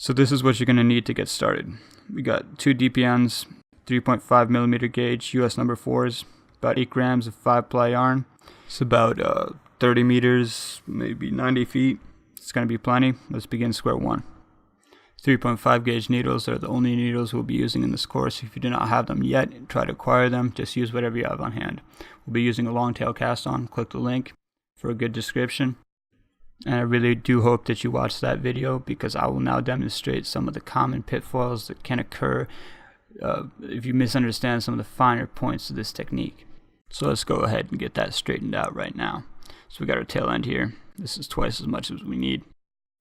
So this is what you're going to need to get started. We got 2 DPNs, 3.5 millimeter gauge, US number 4s, about 8 grams of 5-ply yarn. It's about 30 meters, maybe 90 feet. It's going to be plenty. Let's begin square one. 3.5 gauge needles are the only needles we'll be using in this course. If you do not have them yet, try to acquire them. Just use whatever you have on hand. We'll be using a long tail cast on. Click the link for a good description. And I really do hope that you watch that video, because I will now demonstrate some of the common pitfalls that can occur if you misunderstand some of the finer points of this technique. So let's go ahead and get that straightened out right now. So we got our tail end here. This is twice as much as we need.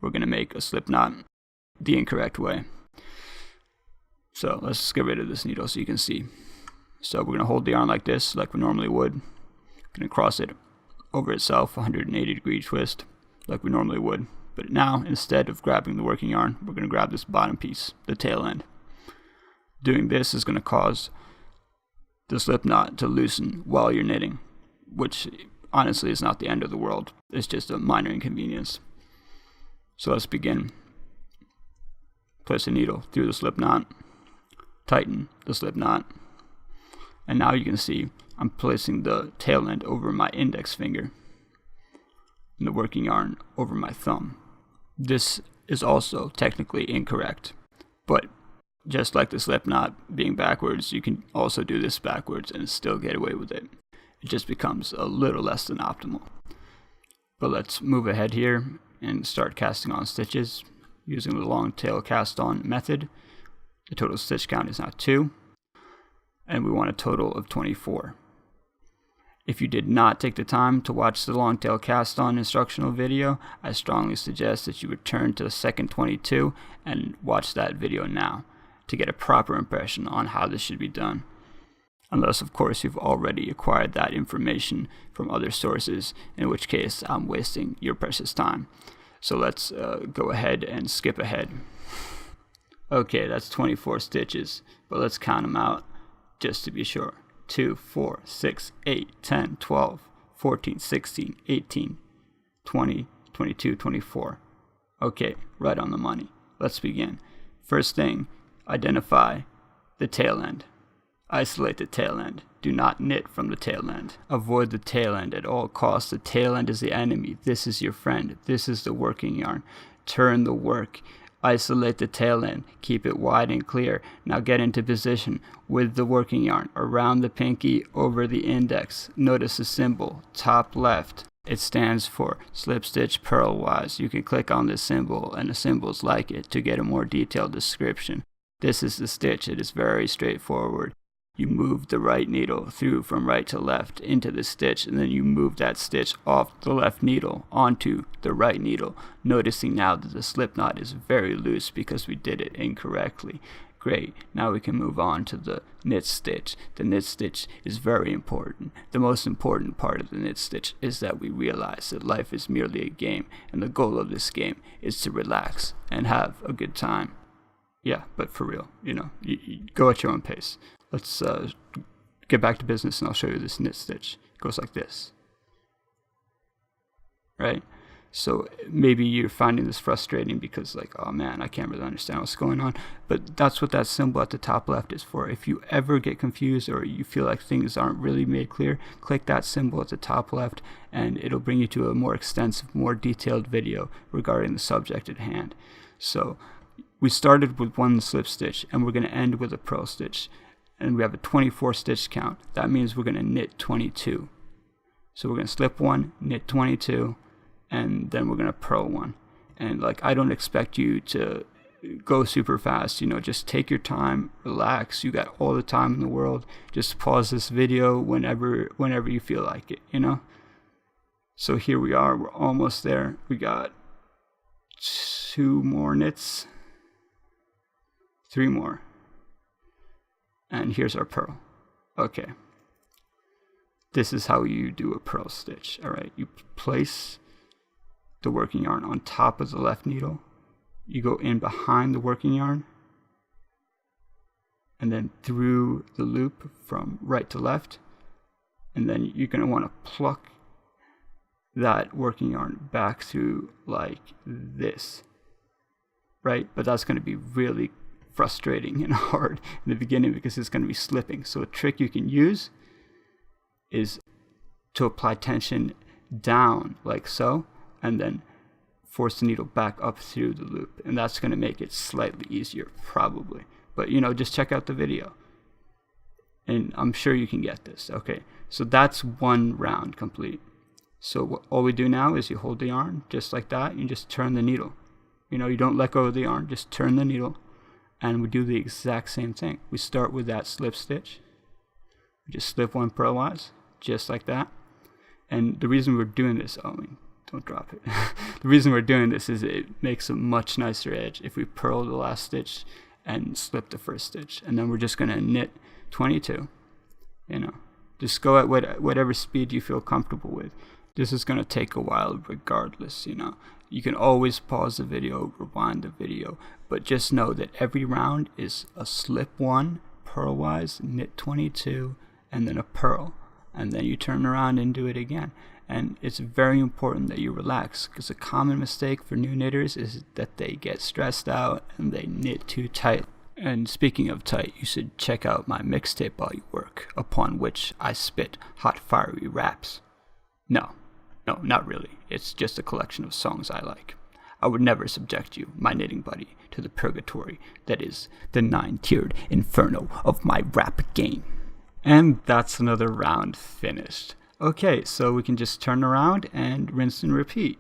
We're going to make a slip knot the incorrect way. So let's just get rid of this needle so you can see. So we're going to hold the yarn like this, like we normally would. We're going to cross it over itself, 180-degree twist, like we normally would. But now, instead of grabbing the working yarn, we're going to grab this bottom piece, the tail end. Doing this is going to cause the slip knot to loosen while you're knitting, which honestly is not the end of the world. It's just a minor inconvenience. So let's begin. Place the needle through the slip knot, tighten the slip knot, and now you can see I'm placing the tail end over my index finger and the working yarn over my thumb. This is also technically incorrect, but just like the slip knot being backwards, you can also do this backwards and still get away with it. It just becomes a little less than optimal. But let's move ahead here and start casting on stitches using the long tail cast on method. The total stitch count is now 2, and we want a total of 24. If you did not take the time to watch the long tail cast on instructional video, I strongly suggest that you return to the second 22 and watch that video now to get a proper impression on how this should be done. Unless, of course, you've already acquired that information from other sources, in which case I'm wasting your precious time. So let's go ahead and skip ahead. Okay, that's 24 stitches, but let's count them out just to be sure. 2, 4, 6, 8, 10, 12, 14, 16, 18, 20, 22, 24. Okay, right on the money. Let's begin. First thing, identify the tail end. Isolate the tail end. Do not knit from the tail end. Avoid the tail end at all costs. The tail end is the enemy. This is your friend. This is the working yarn. Turn the work. Isolate the tail end. Keep it wide and clear. Now get into position with the working yarn around the pinky over the index. Notice the symbol, top left. It stands for slip stitch purlwise. You can click on this symbol and the symbols like it to get a more detailed description. This is the stitch. It is very straightforward. You move the right needle through from right to left into the stitch, and then you move that stitch off the left needle onto the right needle, noticing now that the slip knot is very loose because we did it incorrectly. Great, now we can move on to the knit stitch. The knit stitch is very important. The most important part of the knit stitch is that we realize that life is merely a game, and the goal of this game is to relax and have a good time. Yeah, but for real, you go at your own pace. Let's get back to business, and I'll show you this knit stitch. It goes like this, right? So maybe you're finding this frustrating because, like, oh man, I can't really understand what's going on. But that's what that symbol at the top left is for. If you ever get confused or you feel like things aren't really made clear, click that symbol at the top left, and it'll bring you to a more extensive, more detailed video regarding the subject at hand. So we started with one slip stitch, and we're going to end with a purl stitch. And we have a 24 stitch count. That means we're going to knit 22. So we're going to slip one, knit 22, and then we're going to purl one. And like, I don't expect you to go super fast, just take your time, relax. You got all the time in the world. Just pause this video whenever you feel like it, So here we are, we're almost there. We got 2 more knits, 3 more. And here's our purl. Okay. This is how you do a purl stitch. All right. You place the working yarn on top of the left needle. You go in behind the working yarn, and then through the loop from right to left. And then you're going to want to pluck that working yarn back through like this. right? But that's going to be really frustrating and hard in the beginning because it's going to be slipping. So a trick you can use is to apply tension down like so, and then force the needle back up through the loop, and that's going to make it slightly easier probably. But just check out the video and I'm sure you can get this. Okay, so that's one round complete. So all we do now is you hold the yarn just like that, you just turn the needle. You don't let go of the yarn, just turn the needle, and we do the exact same thing. We start with that slip stitch, we just slip one purlwise just like that. And the reason we're doing this, don't drop it. The reason we're doing this is it makes a much nicer edge if we purl the last stitch and slip the first stitch. And then we're just going to knit 22. Just go at whatever speed you feel comfortable with. This is going to take a while regardless. You can always pause the video, rewind the video, but just know that every round is a slip 1 purlwise, knit 22, and then a purl, and then you turn around and do it again. And it's very important that you relax, because a common mistake for new knitters is that they get stressed out and they knit too tight. And speaking of tight, you should check out my mixtape while you work, upon which I spit hot fiery raps. No, not really. It's just a collection of songs I like. I would never subject you, my knitting buddy, to the purgatory that is the 9-tiered inferno of my rap game. And that's another round finished. Okay, so we can just turn around and rinse and repeat.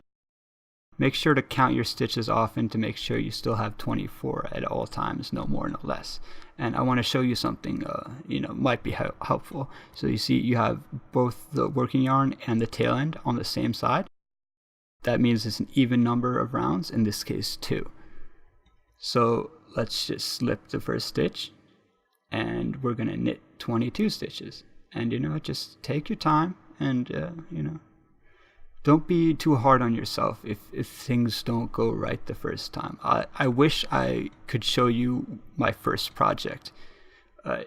Make sure to count your stitches often to make sure you still have 24 at all times, no more, no less. And I want to show you something, might be helpful. So you see you have both the working yarn and the tail end on the same side. That means it's an even number of rounds, in this case 2. So let's just slip the first stitch, and we're going to knit 22 stitches. And just take your time, and don't be too hard on yourself if things don't go right the first time. I wish I could show you my first project.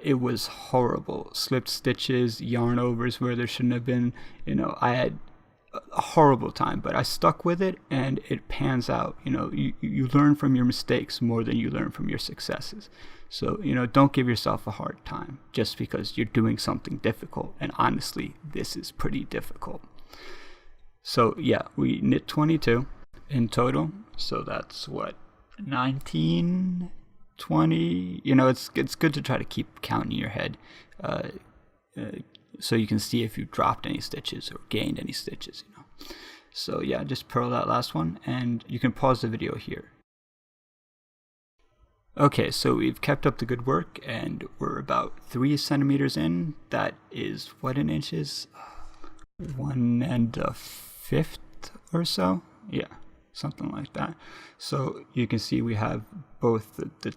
It was horrible. Slipped stitches, yarn overs where there shouldn't have been. I had a horrible time, but I stuck with it, and it pans out. You learn from your mistakes more than you learn from your successes. So, don't give yourself a hard time just because you're doing something difficult. And honestly, this is pretty difficult. So yeah, we knit 22 in total. So that's 19, 20. It's good to try to keep count in your head, so you can see if you dropped any stitches or gained any stitches. So yeah, just purl that last one, and you can pause the video here. Okay, so we've kept up the good work, and we're about 3 centimeters in. That is what in inches? 1 1/5 or so. Yeah, something like that. So you can see we have both the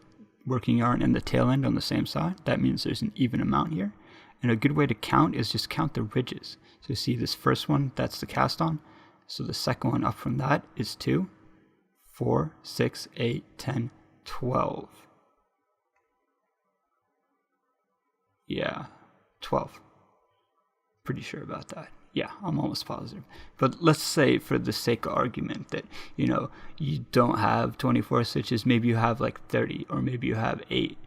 working yarn and the tail end on the same side. That means there's an even amount here. And a good way to count is just count the ridges. So you see this first one, that's the cast on. So the second one up from that is 2, 4, 6, 8, 10, 12. Yeah, 12. Pretty sure about that. Yeah, I'm almost positive. But let's say, for the sake of argument, that you don't have 24 stitches. Maybe you have like 30, or maybe you have 8,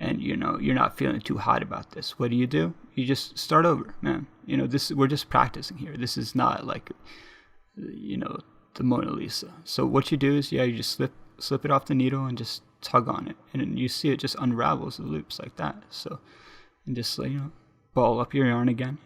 and you're not feeling too hot about this. What do? You just start over, man. We're just practicing here. This is not like the Mona Lisa. So what you do is, you just slip it off the needle and just tug on it, and then you see it just unravels the loops like that. So, and just ball up your yarn again.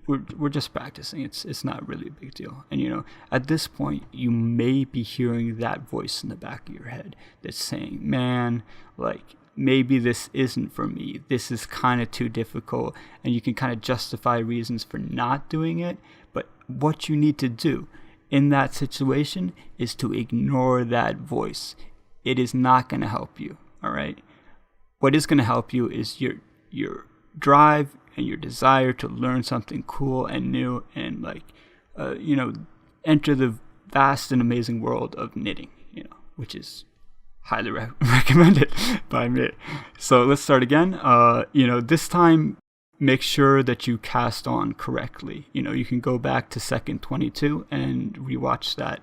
We're just practicing. It's not really a big deal. And at this point, you may be hearing that voice in the back of your head that's saying, man, like, maybe this isn't for me. This is kind of too difficult. And you can kind of justify reasons for not doing it. But what you need to do in that situation is to ignore that voice. It is not going to help you. All right. What is going to help you is your drive and your desire to learn something cool and new, and enter the vast and amazing world of knitting, which is highly recommended by me. So let's start again. This time, make sure that you cast on correctly. You can go back to second 22 and rewatch that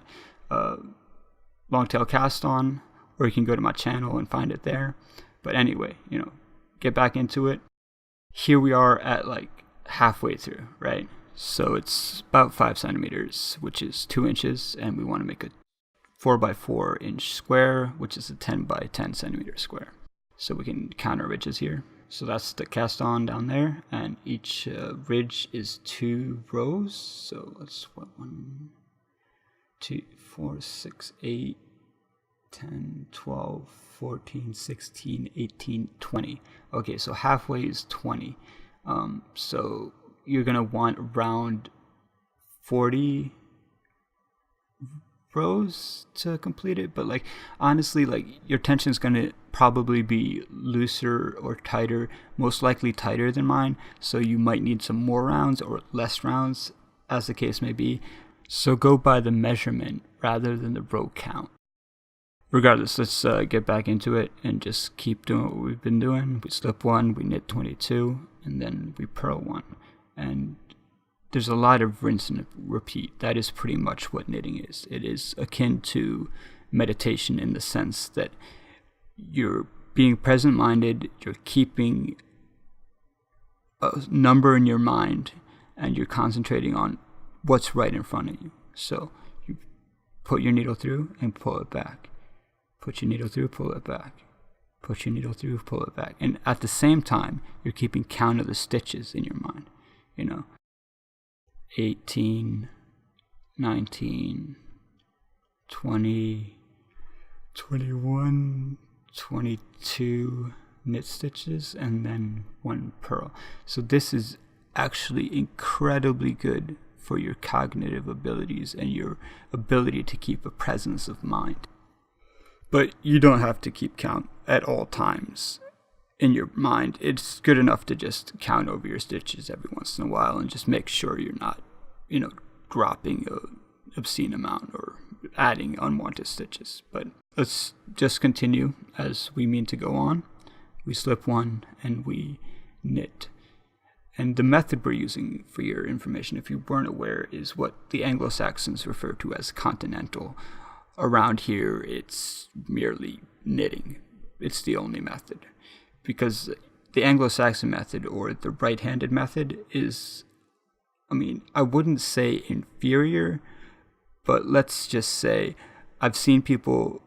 long tail cast on, or you can go to my channel and find it there. But anyway, get back into it. Here we are at like halfway through, right? So it's about 5 centimeters, which is 2 inches, and we want to make a 4x4 inch square, which is a 10 by 10 centimeter square. So we can count our ridges here. So that's the cast on down there, and each ridge is 2 rows. So let's 1, 2, 4, 6, 8, 10, 12, 14, 16, 18, 20. Okay, so halfway is 20. So you're gonna want around 40 rows to complete it, but like honestly, like your tension is gonna probably be looser or tighter, most likely tighter than mine, so you might need some more rounds or less rounds, as the case may be. So go by the measurement rather than the row count. Regardless, let's get back into it and just keep doing what we've been doing. We slip 1, we knit 22, and then we purl 1. And there's a lot of rinse and repeat. That is pretty much what knitting is. It is akin to meditation in the sense that you're being present-minded, you're keeping a number in your mind, and you're concentrating on what's right in front of you. So you put your needle through and pull it back. Put your needle through, pull it back. Put your needle through, pull it back. And at the same time, you're keeping count of the stitches in your mind. 18, 19, 20, 21, 22 knit stitches, and then 1 purl. So this is actually incredibly good for your cognitive abilities and your ability to keep a presence of mind. But you don't have to keep count at all times in your mind. It's good enough to just count over your stitches every once in a while and just make sure you're not, dropping an obscene amount or adding unwanted stitches. But let's just continue as we mean to go on. We slip 1 and we knit. And the method we're using, for your information, if you weren't aware, is what the Anglo-Saxons refer to as continental. Around here, it's merely knitting. It's the only method. Because the Anglo-Saxon method, or the right-handed method, is, I wouldn't say inferior, but let's just say I've seen people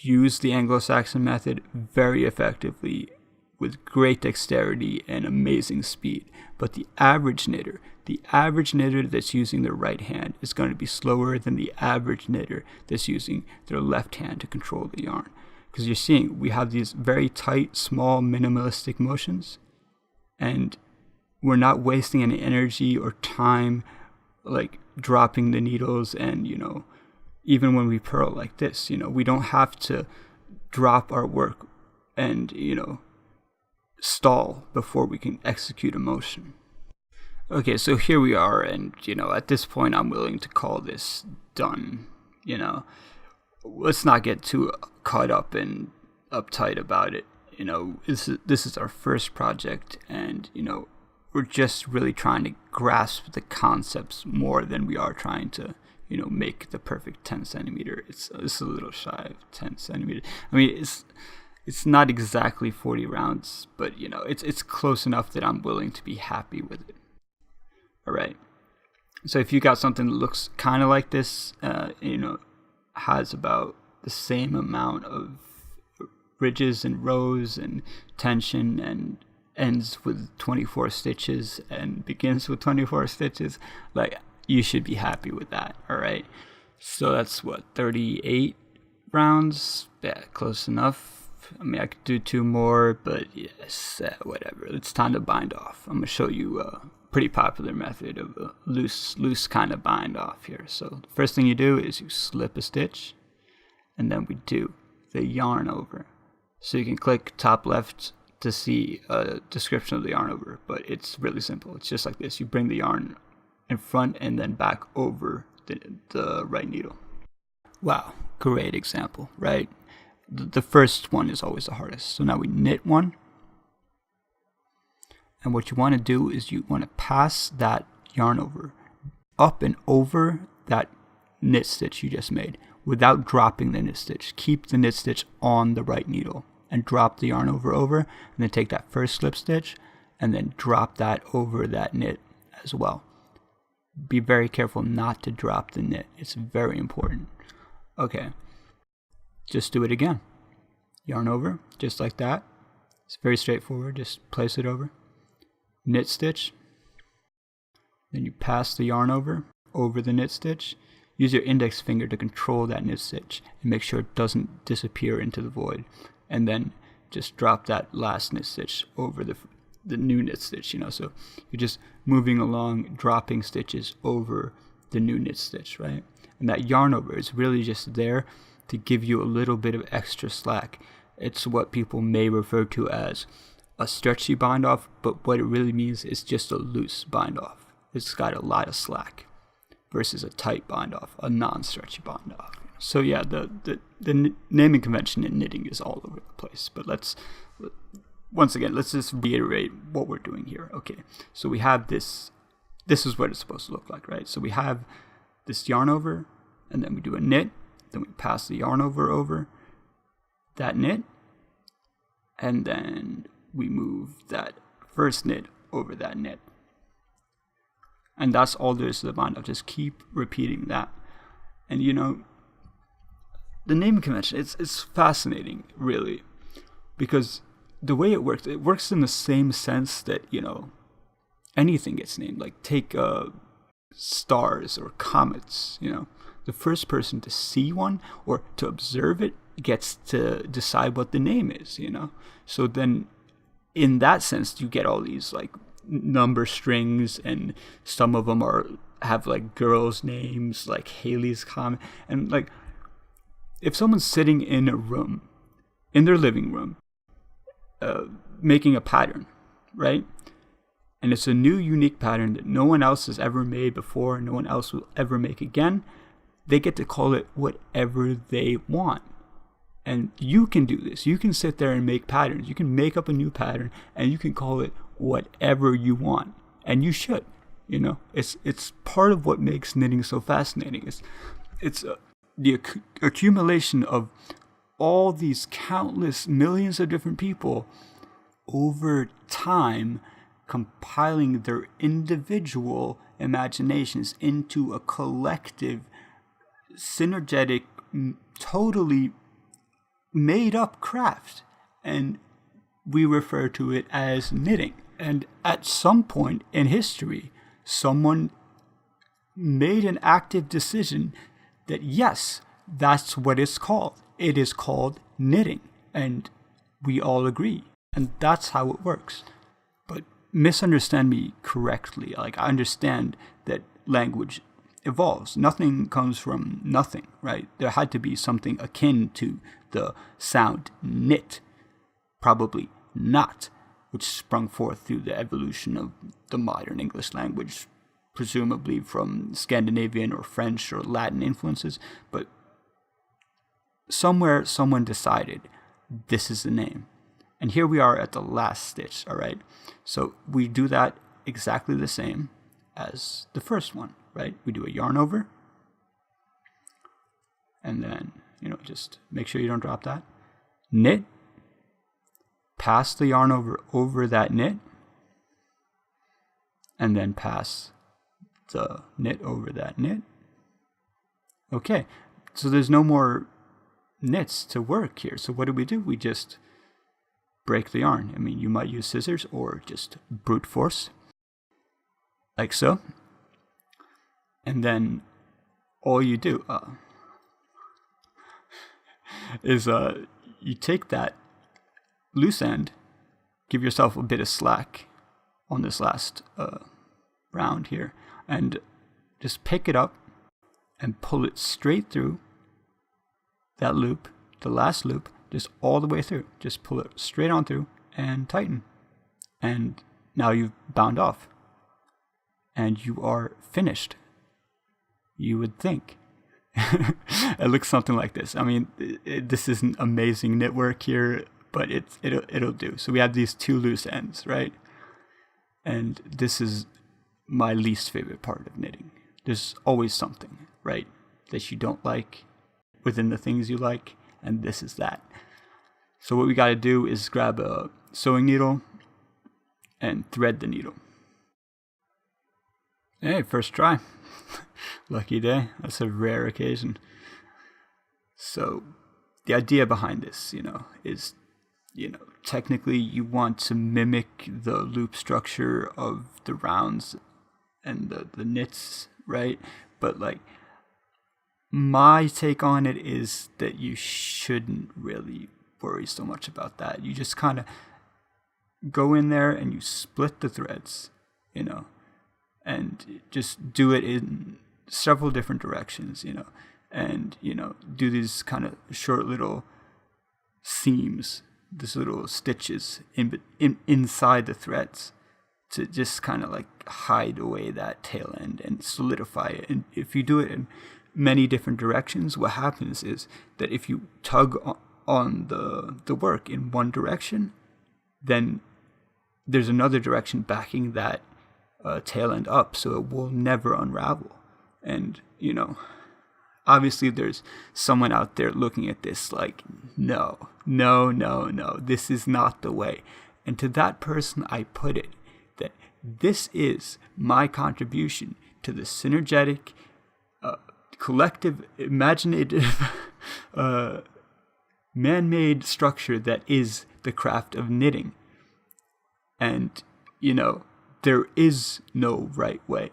use the Anglo-Saxon method very effectively with great dexterity and amazing speed. But the average knitter that's using their right hand is going to be slower than the average knitter that's using their left hand to control the yarn. Because you're seeing, we have these very tight, small, minimalistic motions, and we're not wasting any energy or time, like dropping the needles. And, even when we purl like this, we don't have to drop our work and, stall before we can execute a motion. Okay, so here we are, and, at this point, I'm willing to call this done. Let's not get too caught up and uptight about it. This is our first project, and we're just really trying to grasp the concepts more than we are trying to make the perfect 10 centimeter. It's a little shy of 10 centimeters. It's not exactly 40 rounds, but it's close enough that I'm willing to be happy with it. All right, so if you got something that looks kind of like this, has about the same amount of ridges and rows and tension, and ends with 24 stitches and begins with 24 stitches, like, you should be happy with that. All right, so that's 38 rounds. Yeah, close enough. I could do 2 more, but yes, whatever. It's time to bind off. I'm gonna show you a pretty popular method of a loose kind of bind off here. So the first thing you do is you slip a stitch, and then we do the yarn over. So you can click top left to see a description of the yarn over, but it's really simple. It's just like this. You bring the yarn in front and then back over the right needle. Wow, great example, right? The first one is always the hardest. So now we knit 1. And what you want to do is you want to pass that yarn over, up and over that knit stitch you just made without dropping the knit stitch. Keep the knit stitch on the right needle and drop the yarn over, and then take that first slip stitch and then drop that over that knit as well. Be very careful not to drop the knit. It's very important. Okay, just do it again. Yarn over, just like that. It's very straightforward. Just place it over, knit stitch, then you pass the yarn over the knit stitch. Use your index finger to control that knit stitch and make sure it doesn't disappear into the void. And then just drop that last knit stitch over the new knit stitch, so you're just moving along, dropping stitches over the new knit stitch, right? And that yarn over is really just there to give you a little bit of extra slack. It's what people may refer to as a stretchy bind off, but what it really means is just a loose bind off. It's got a lot of slack versus a tight bind off, a non-stretchy bind off. So yeah, the naming convention in knitting is all over the place, but once again, let's just reiterate what we're doing here. Okay, so we have this is what it's supposed to look like, right? So we have this yarn over, and then we do a knit, then we pass the yarn over that knit, and then we move that first knit over that knit. And that's all there is to the bind off. Just keep repeating that. And the naming convention, it's fascinating, really, because the way it works in the same sense that, anything gets named. Like take stars or comets, the first person to see one or to observe it gets to decide what the name is, So then in that sense, you get all these like number strings, and some of them have like girls' names, like Haley's Comet. And like if someone's sitting in a room, in their living room, making a pattern, right? And it's a new, unique pattern that no one else has ever made before, no one else will ever make again. They get to call it whatever they want. And you can do this. You can sit there and make patterns. You can make up a new pattern, and you can call it whatever you want. And you should. It's part of what makes knitting so fascinating. It's the accumulation of all these countless millions of different people over time compiling their individual imaginations into a collective, synergetic, totally made up craft. And we refer to it as knitting. And at some point in history, someone made an active decision that yes, that's what it's called. It is called knitting, and we all agree, and that's how it works. But misunderstand me correctly. Like, I understand that language evolves. Nothing comes from nothing, right? There had to be something akin to the sound knit, probably not, which sprung forth through the evolution of the modern English language, presumably from Scandinavian or French or Latin influences. But somewhere someone decided this is the name. And here we are at the last stitch, all right? So we do that exactly the same as the first one, right? We do a yarn over, and then, just make sure you don't drop that. Knit, pass the yarn over that knit, and then pass the knit over that knit. Okay, so there's no more knits to work here. So what do? We just break the yarn. I mean, you might use scissors or just brute force, like so. And then all you do is you take that loose end, give yourself a bit of slack on this last round here, and just pick it up and pull it straight through that loop, the last loop, just all the way through. Just pull it straight on through and tighten. And now you've bound off. And you are finished. You would think. It looks something like this. I mean, this isn't amazing knit work here, but it'll do. So we have these two loose ends, right? And this is my least favorite part of knitting. There's always something, right, that you don't like. within the things you like, and this is that. So what we got to do is grab a sewing needle and thread the needle. Hey, first try. Lucky day. That's a rare occasion. So the idea behind this, is, technically you want to mimic the loop structure of the rounds and the knits, right? But like, my take on it is that you shouldn't really worry so much about that. You just kind of go in there and you split the threads, and just do it in several different directions, and, do these kind of short little seams, these little stitches inside the threads to just kind of like hide away that tail end and solidify it. And if you do it in many different directions, what happens is that if you tug on the work in one direction, then there's another direction backing that tail end up, so it will never unravel. And obviously there's someone out there looking at this like, no, this is not the way. And to that person I put it that this is my contribution to the synergetic, collective, imaginative, man-made structure that is the craft of knitting. And, there is no right way.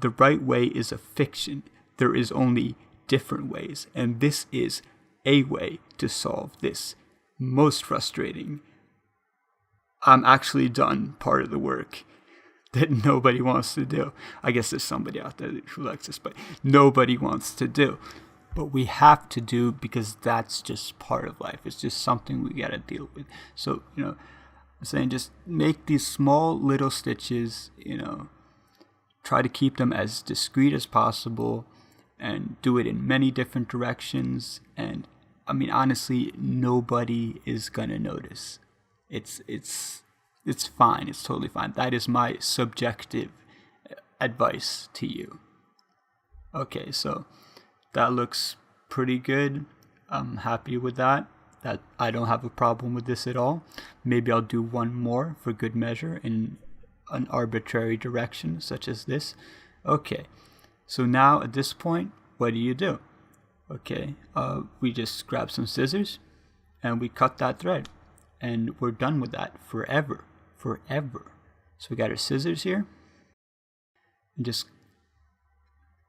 The right way is a fiction. There is only different ways. And this is a way to solve this most frustrating, I'm actually done part of the work that nobody wants to do. I guess there's somebody out there who likes this, but nobody wants to do. But we have to do because that's just part of life. It's just something we got to deal with. So, I'm saying just make these small little stitches, try to keep them as discreet as possible and do it in many different directions. And I mean, honestly, nobody is going to notice. It's fine. It's totally fine. That is my subjective advice to you. Okay, so that looks pretty good. I'm happy with that. That I don't have a problem with this at all. Maybe I'll do one more for good measure in an arbitrary direction such as this. Okay, so now at this point, what do? Okay, we just grab some scissors and we cut that thread and we're done with that forever. So we got our scissors here, and just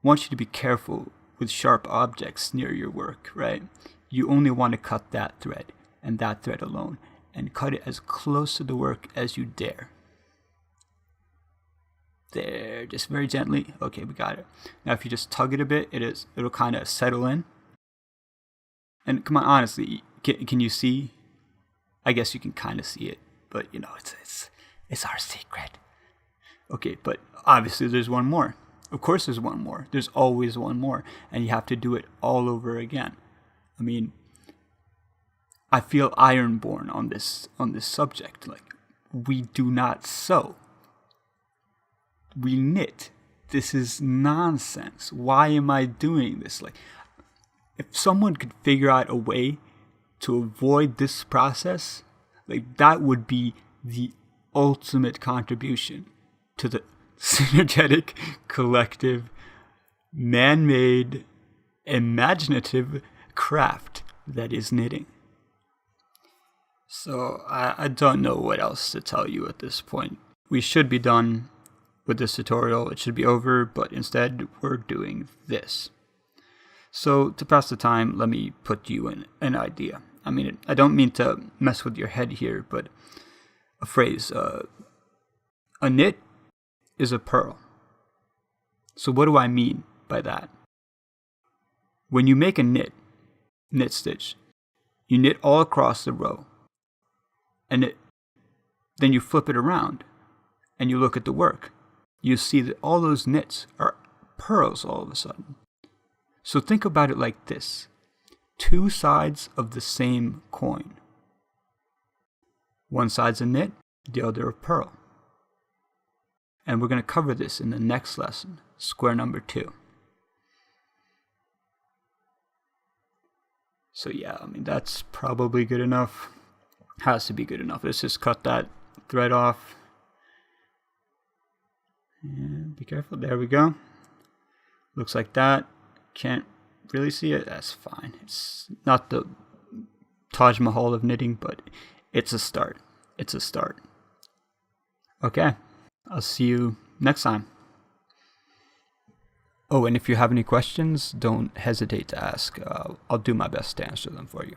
want you to be careful with sharp objects near your work, right? You only want to cut that thread and that thread alone, and cut it as close to the work as you dare. There, just very gently. Okay, we got it. Now if you just tug it a bit, it'll kind of settle in. And come on, honestly, can you see? I guess you can kind of see it, but it's our secret. Okay, but obviously there's one more. Of course there's one more. There's always one more, and you have to do it all over again. I mean, I feel ironborn on this subject. Like, we do not sew. We knit. This is nonsense. Why am I doing this? Like, if someone could figure out a way to avoid this process, like, that would be the ultimate contribution to the synergetic, collective, man-made, imaginative craft that is knitting. So I don't know what else to tell you at this point. We should be done with this tutorial. It should be over, but instead we're doing this. So to pass the time, let me put you in an idea. I mean, I don't mean to mess with your head here, but a phrase, a knit is a purl. So what do I mean by that? When you make a knit stitch, you knit all across the row, and then you flip it around and you look at the work. You see that all those knits are purls all of a sudden. So think about it like this: two sides of the same coin. One side's a knit, the other a purl. And we're going to cover this in the next lesson, square number 2. So yeah, I mean, that's probably good enough. Has to be good enough. Let's just cut that thread off. And be careful. There we go. Looks like that. Can't really see it. That's fine. It's not the Taj Mahal of knitting, but it's a start. It's a start. Okay. I'll see you next time. Oh, and if you have any questions, don't hesitate to ask. I'll do my best to answer them for you.